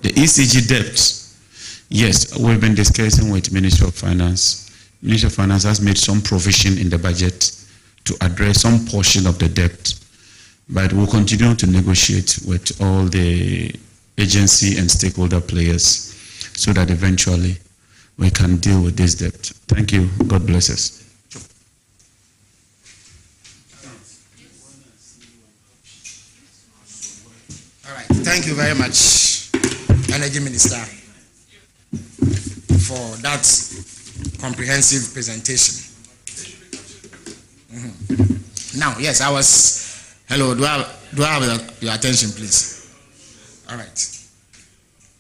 The ECG debt, yes, we've been discussing with Ministry of Finance. Ministry of Finance has made some provision in the budget to address some portion of the debt, but we'll continue to negotiate with all the agency and stakeholder players so that eventually we can deal with this debt. Thank you. God bless us. All right. Thank you very much, Energy Minister, for that comprehensive presentation. Now, yes, hello, do I have your attention, please? All right.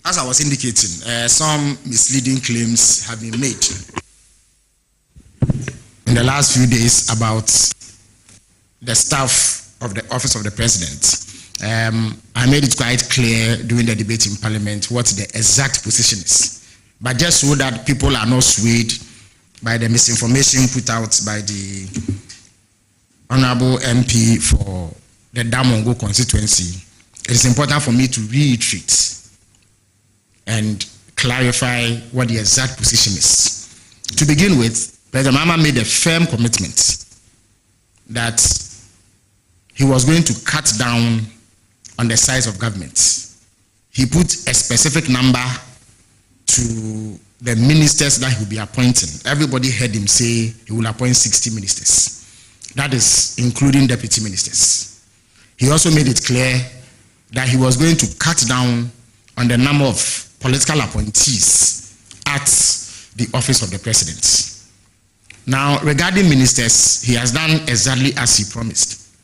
As I was indicating, some misleading claims have been made in the last few days about the staff of the Office of the President. I made it quite clear during the debate in Parliament what the exact position is. But just so that people are not swayed by the misinformation put out by the Honorable MP for the Damongo constituency, it is important for me to reiterate and clarify what the exact position is. To begin with, President Mahama made a firm commitment that he was going to cut down on the size of government. He put a specific number to the ministers that he will be appointing. Everybody heard him say he will appoint 60 ministers. That is including deputy ministers. He also made it clear that he was going to cut down on the number of political appointees at the Office of the President. Now, regarding ministers, he has done exactly as he promised.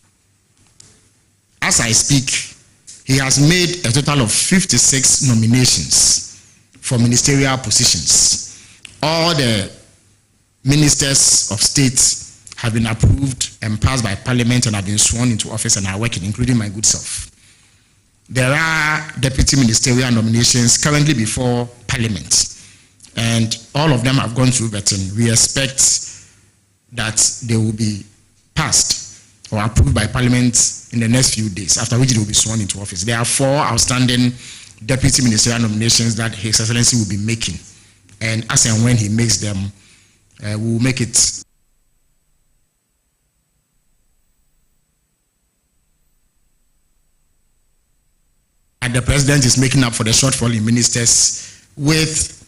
As I speak, he has made a total of 56 nominations for ministerial positions. All the ministers of state have been approved and passed by Parliament and have been sworn into office and are working, including my good self. There are deputy ministerial nominations currently before Parliament, and all of them have gone through vetting. We expect that they will be passed or approved by Parliament in the next few days, after which they will be sworn into office. There are 4 outstanding deputy ministerial nominations that His Excellency will be making, and as and when he makes them, we will make it the President is making up for the shortfall in ministers with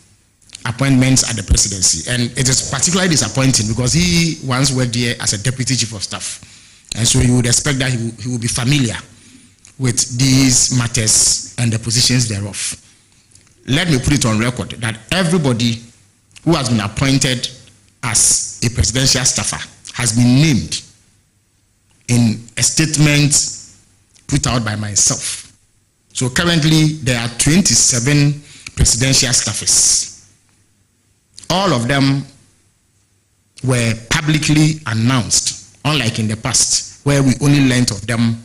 appointments at the presidency. And it is particularly disappointing because he once worked here as a deputy chief of staff. And so you would expect that he will be familiar with these matters and the positions thereof. Let me put it on record that everybody who has been appointed as a presidential staffer has been named in a statement put out by myself. So currently, there are 27 presidential staffers. All of them were publicly announced, unlike in the past, where we only learned of them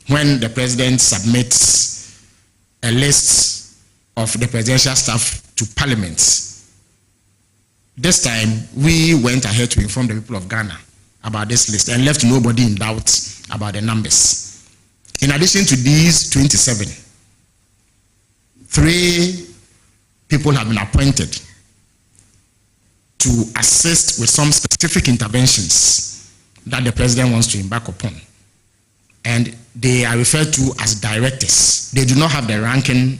when the president submits a list of the presidential staff to Parliament. This time, we went ahead to inform the people of Ghana about this list and left nobody in doubt about the numbers. In addition to these 27, 3 people have been appointed to assist with some specific interventions that the president wants to embark upon. And they are referred to as directors. They do not have the ranking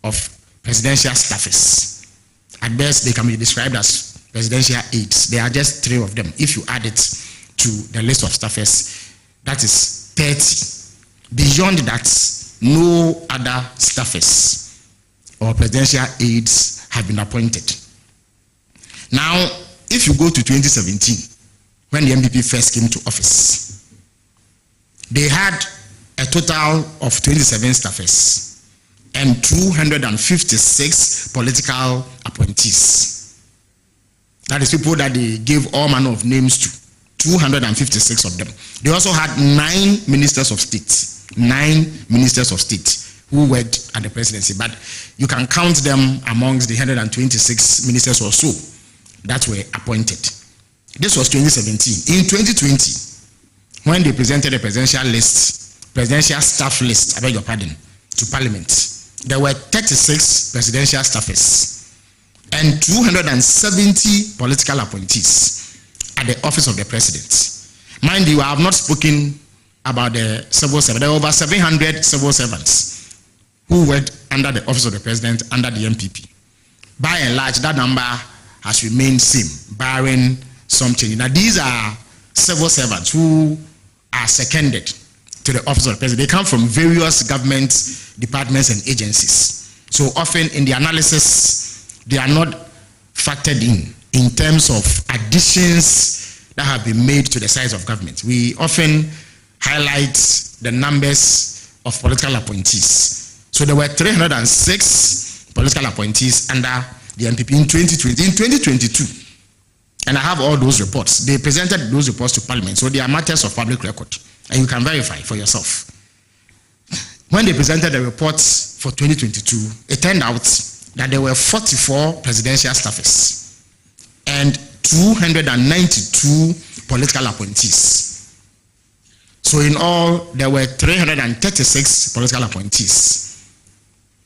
of presidential staffers. At best, they can be described as presidential aides. There are just 3 of them. If you add it to the list of staffers, that is 30. Beyond that, no other staffers or presidential aides have been appointed. Now, if you go to 2017, when the MPP first came to office, they had a total of 27 staffers and 256 political appointees. That is people that they gave all manner of names to, 256 of them. They also had 9 ministers of state. 9 ministers of state who worked at the presidency, but you can count them amongst the 126 ministers or so that were appointed. This was 2017. In 2020, when they presented the presidential staff list, I beg your pardon, to Parliament, there were 36 presidential staffers and 270 political appointees at the office of the president. Mind you, I have not spoken about the civil servants. There were over 700 civil servants who worked under the office of the president under the MPP. By and large, that number has remained same, barring some change. Now, these are civil servants who are seconded to the office of the president. They come from various government departments and agencies. So often in the analysis, they are not factored in terms of additions that have been made to the size of government. We often highlight the numbers of political appointees. So there were 306 political appointees under the MPP in 2020. In 2022, and I have all those reports, they presented those reports to Parliament, so they are matters of public record, and you can verify for yourself. When they presented the reports for 2022, it turned out that there were 44 presidential staffers and 292 political appointees. So in all, there were 336 political appointees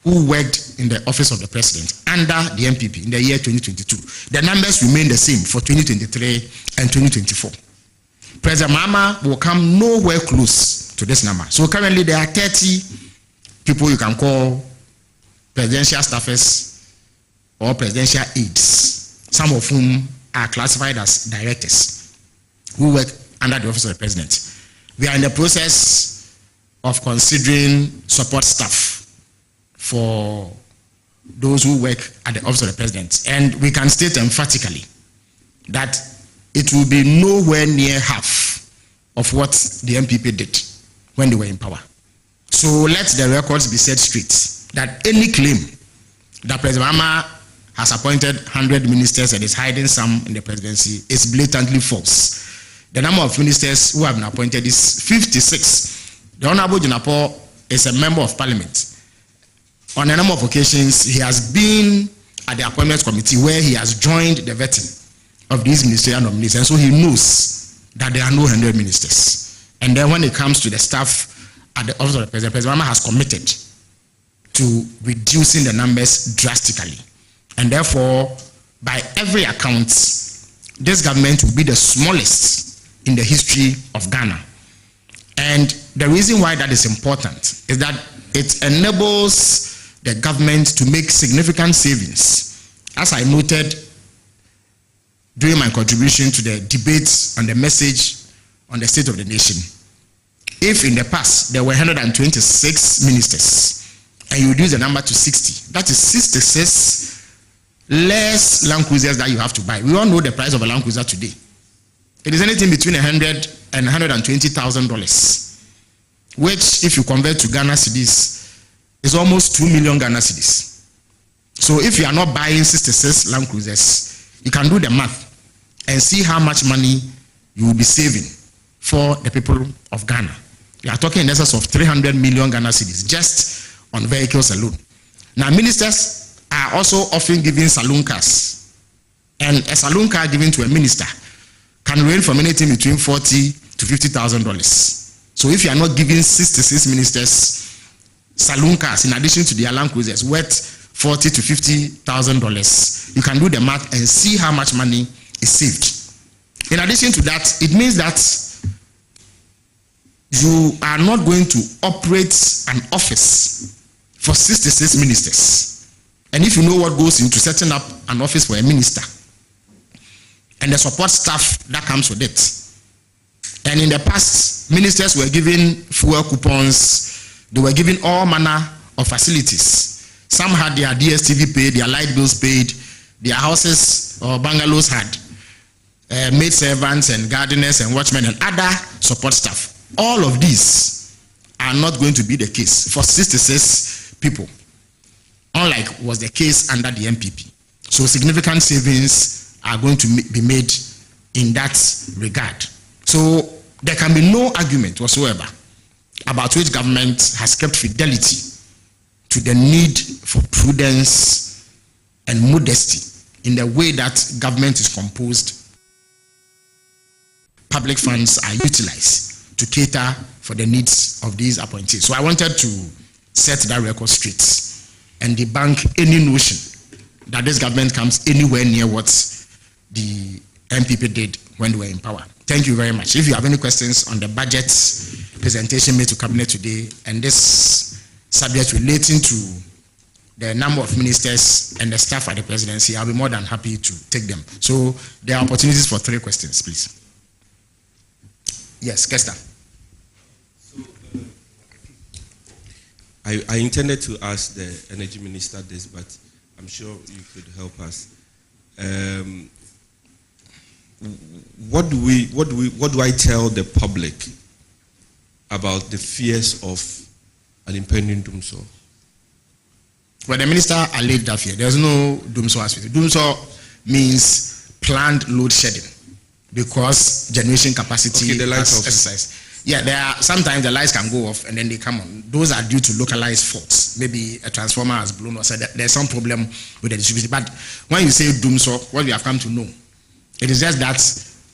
who worked in the office of the president under the MPP in the year 2022. The numbers remain the same for 2023 and 2024. President Mahama will come nowhere close to this number. So currently there are 30 people you can call presidential staffers or presidential aides, some of whom are classified as directors who work under the office of the president. We are in the process of considering support staff for those who work at the office of the president. And we can state emphatically that it will be nowhere near half of what the MPP did when they were in power. So let the records be set straight that any claim that President Mahama has appointed 100 ministers and is hiding some in the presidency is blatantly false. The number of ministers who have been appointed is 56. The Honorable Jinapor is a member of Parliament. On a number of occasions, he has been at the appointment committee where he has joined the vetting of these ministerial nominees, and so he knows that there are no 100 ministers. And then when it comes to the staff at the office of the president, President Mahama has committed to reducing the numbers drastically. And therefore, by every account, this government will be the smallest in the history of Ghana. And the reason why that is important is that it enables the government to make significant savings. As I noted during my contribution to the debate on the message on the state of the nation, if in the past there were 126 ministers and you reduce the number to 60, that is 66 less Land Cruisers that you have to buy. We all know the price of a Land Cruiser today. It is anything between $100,000 and $120,000, which if you convert to Ghana cedis, is almost 2 million Ghana cedis. So if you are not buying 66 Land Cruisers, you can do the math and see how much money you will be saving for the people of Ghana. We are talking in excess of 300 million Ghana cedis just on vehicles alone. Now, ministers are also often given saloon cars, and a saloon car given to a minister can range from anything between $40,000 to $50,000. So if you are not giving 66 ministers saloon cars in addition to their Land Cruisers worth $40,000 to $50,000, you can do the math and see how much money is saved. In addition to that, it means that you are not going to operate an office for 66 ministers. And if you know what goes into setting up an office for a minister and the support staff that comes with it, and in the past, ministers were given fuel coupons, they were given all manner of facilities. Some had their DSTV paid, their light bills paid, their houses or bungalows had maid servants and gardeners and watchmen and other support staff. All of these are not going to be the case for 66 people, unlike was the case under the MPP. So significant savings are going to be made in that regard. So there can be no argument whatsoever about which government has kept fidelity to the need for prudence and modesty in the way that government is composed. Public funds are utilized to cater for the needs of these appointees. So I wanted to set that record straight. and debunk any notion that this government comes anywhere near what the MPP did when they were in power. Thank you very much. If you have any questions on the budget presentation made to Cabinet today and this subject relating to the number of ministers and the staff at the presidency, I'll be more than happy to take them. So there are opportunities for 3 questions, please. Yes, Kester. So, I intended to ask the Energy Minister this, but I'm sure you could help us. What do I tell the public about the fears of an impending Dumsor? Well, the minister alleged that fear. There's no Dumsor aspect. Dumsor means planned load shedding because generation capacity okay, the lights has exercised. Yeah, there are sometimes the lights can go off and then they come on. Those are due to localized faults. Maybe a transformer has blown or so there's some problem with the distribution. But when you say Dumsor, what we have come to know, it is just that,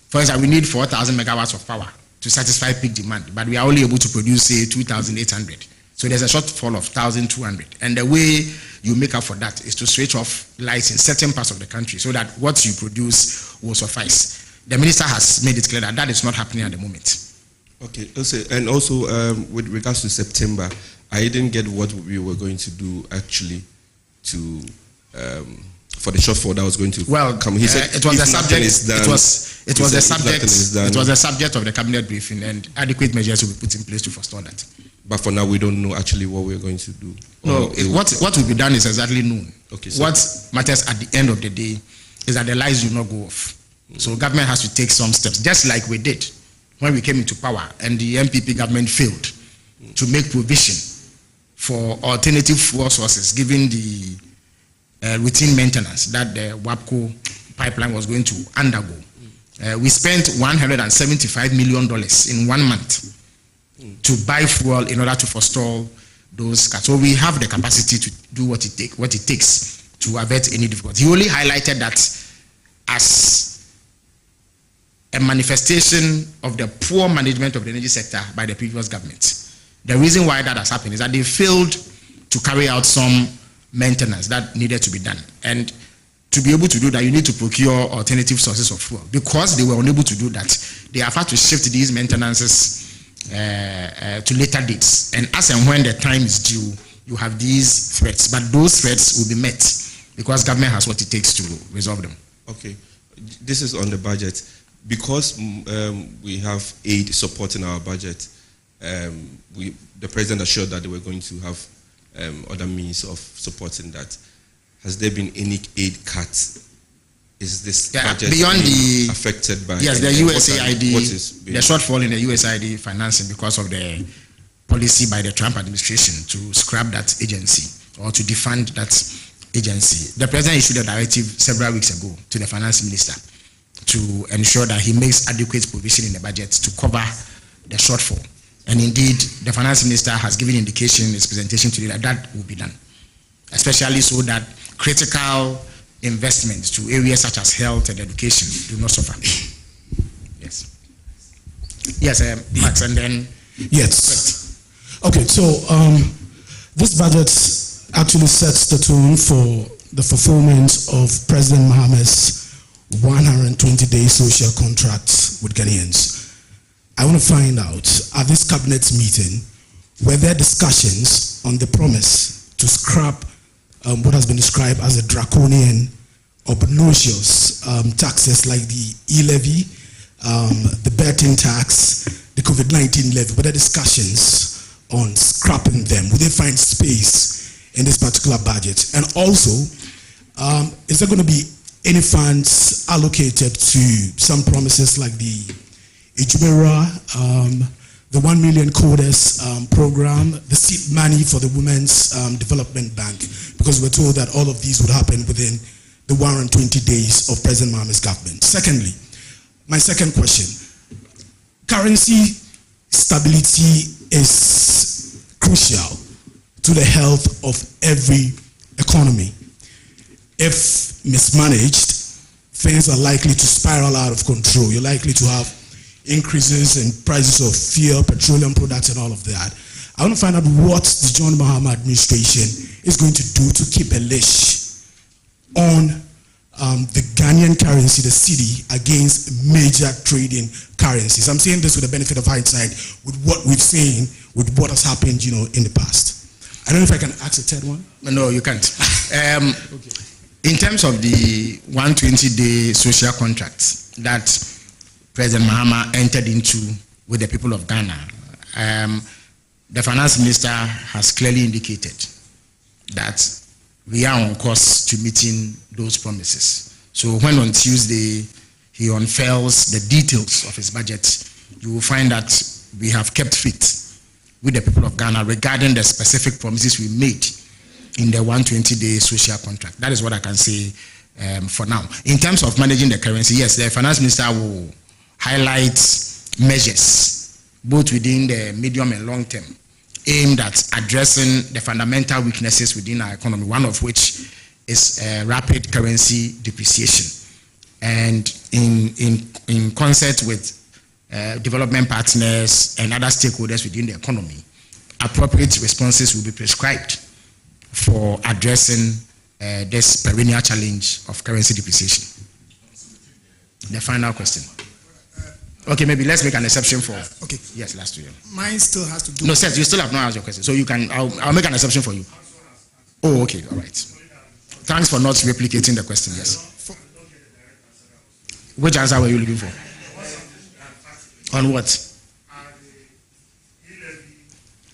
for instance, we need 4,000 megawatts of power to satisfy peak demand, but we are only able to produce, say, 2,800. So there's a shortfall of 1,200. And the way you make up for that is to switch off lights in certain parts of the country so that what you produce will suffice. The minister has made it clear that that is not happening at the moment. Okay, and also with regards to September, I didn't get what we were going to do actually to for the shortfall that was going to come. He said it was the subject. It was the subject of the cabinet briefing, and adequate measures will be put in place to forestall that. But for now, we don't know actually what we're going to do. No, what will be done is exactly known. Okay, so what matters at the end of the day is that the lights do not go off. So government has to take some steps, just like we did when we came into power, and the MPP government failed to make provision for alternative fuel sources, given the routine maintenance that the WAPCO pipeline was going to undergo. We spent $175 million in 1 month to buy fuel in order to forestall those cuts. So we have the capacity to do what it takes to avert any difficulty. He only highlighted that as a manifestation of the poor management of the energy sector by the previous government. The reason why that has happened is that they failed to carry out some maintenance that needed to be done. And to be able to do that, you need to procure alternative sources of fuel. Because they were unable to do that, they have had to shift these maintenances to later dates. And as and when the time is due, you have these threats. But those threats will be met because government has what it takes to resolve them. Okay. This is on the budget. Because we have aid supporting our budget, the president assured that they were going to have other means of supporting that. Has there been any aid cuts? Is this budget beyond the affected by? Yes, the USAID, the shortfall in the USAID financing because of the policy by the Trump administration to scrap that agency or to defund that agency. The president issued a directive several weeks ago to the finance minister to ensure that he makes adequate provision in the budget to cover the shortfall. And indeed, the finance minister has given indication in his presentation today that that will be done, especially so that critical investments to areas such as health and education do not suffer. Yes. Yes, Max, and then... Yes. Okay, so this budget actually sets the tone for the fulfillment of President Mahama's 120-day social contract with Ghanaians. I want to find out, at this cabinet meeting, were there discussions on the promise to scrap what has been described as a draconian, obnoxious taxes like the e-levy, the betting tax, the COVID-19 levy? Were there discussions on scrapping them? Will they find space in this particular budget? And also, is there going to be any funds allocated to some promises like the Ijumera, the 1 million coders program, the seed money for the Women's Development Bank? Because we're told that all of these would happen within the 120 days of President Mahama's government. Secondly, my second question, currency stability is crucial to the health of every economy. If mismanaged, things are likely to spiral out of control. You're likely to have increases in prices of fuel, petroleum products, and all of that. I want to find out what the John Mahama administration is going to do to keep a leash on the Ghanaian currency, the cedi, against major trading currencies. I'm saying this with the benefit of hindsight, with what we've seen, with what has happened, in the past. I don't know if I can ask a third one. No, you can't. In terms of the 120-day social contract that President Mahama entered into with the people of Ghana, the finance minister has clearly indicated that we are on course to meeting those promises. So when on Tuesday he unveils the details of his budget, you will find that we have kept faith with the people of Ghana regarding the specific promises we made in the 120-day social contract. That is what I can say for now. In terms of managing the currency, yes, the finance minister will highlight measures both within the medium and long term aimed at addressing the fundamental weaknesses within our economy, one of which is rapid currency depreciation. And in concert with development partners and other stakeholders within the economy, appropriate responses will be prescribed for addressing this perennial challenge of currency depreciation. The final question. Okay, maybe let's make an exception for. Okay. Yes, last year. Mine still has to do. No, Seth, you still have not asked your question, so you can. I'll make an exception for you. Oh, okay, all right. Thanks for not replicating the question. Yes. Which answer were you looking for? On what?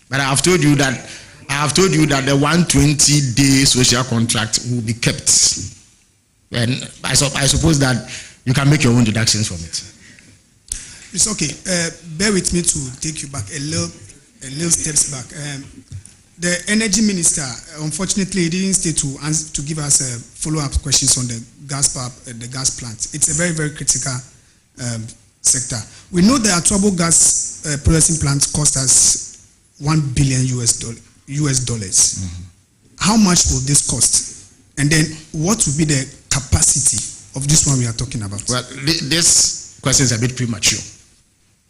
But I have told you that the 120-day social contract will be kept, and I suppose that you can make your own deductions from it. It's okay. Bear with me to take you back a little steps back. The energy minister, unfortunately, he didn't stay to give us follow-up questions on the gas plant. It's a very, very critical sector. We know the Atuabo gas processing plant cost us $1 billion US dollars. Mm-hmm. How much will this cost? And then what will be the capacity of this one we are talking about? Well, this question is a bit premature,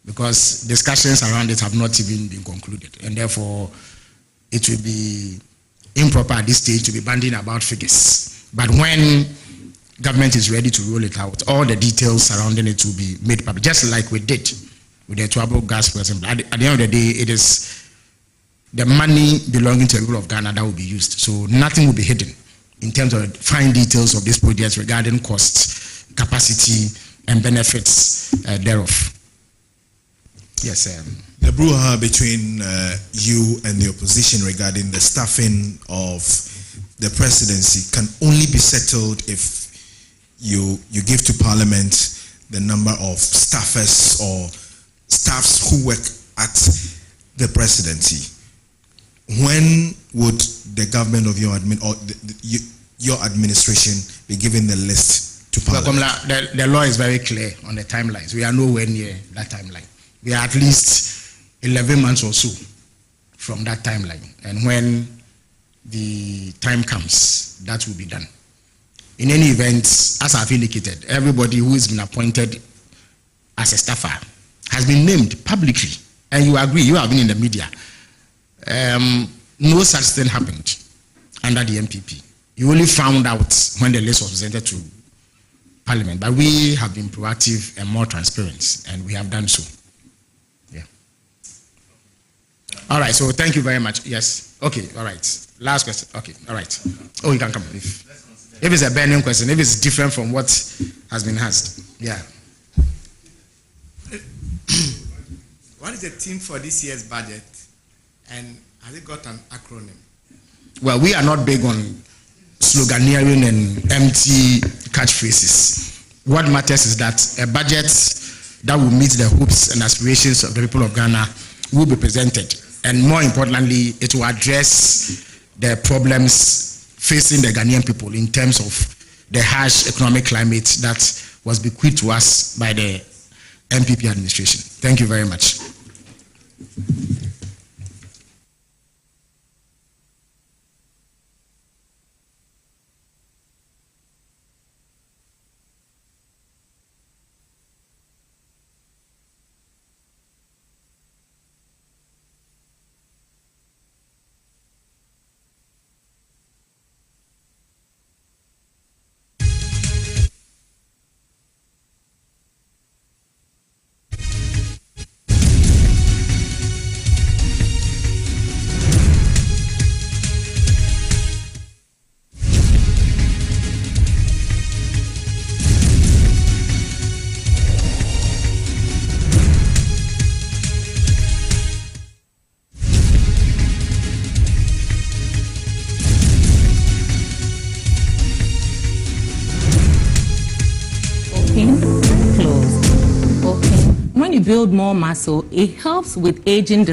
because discussions around it have not even been concluded, and therefore it will be improper at this stage to be bandying about figures. But when government is ready to roll it out, all the details surrounding it will be made public, just like we did with the Atuabo gas processing plant. At the end of the day, it is the money belonging to the people of Ghana that will be used. So nothing will be hidden in terms of fine details of this project regarding costs, capacity, and benefits thereof. Yes, the brouhaha between you and the opposition regarding the staffing of the presidency can only be settled if you give to Parliament the number of staffers or staffs who work at the presidency. When would the government of your administration be given the list to Parliament? Well, the law is very clear on the timelines. We are nowhere near that timeline. We are at least 11 months or so from that timeline. And when the time comes, that will be done. In any event, as I've indicated, everybody who has been appointed as a staffer has been named publicly. And you agree, you have been in the media. No such thing happened under the MPP. You only found out when the list was presented to Parliament. But we have been proactive and more transparent, and we have done so. Yeah. All right, so thank you very much. Yes. Okay, all right. Last question. Okay, all right. Oh, you can come if it's a burning question, if it's different from what has been asked. Yeah. What is the theme for this year's budget, and has it got an acronym? Well, we are not big on sloganeering and empty catchphrases. What matters is that a budget that will meet the hopes and aspirations of the people of Ghana will be presented. And more importantly, it will address the problems facing the Ghanaian people in terms of the harsh economic climate that was bequeathed to us by the MPP administration. Thank you very much. you build more muscle, it helps with aging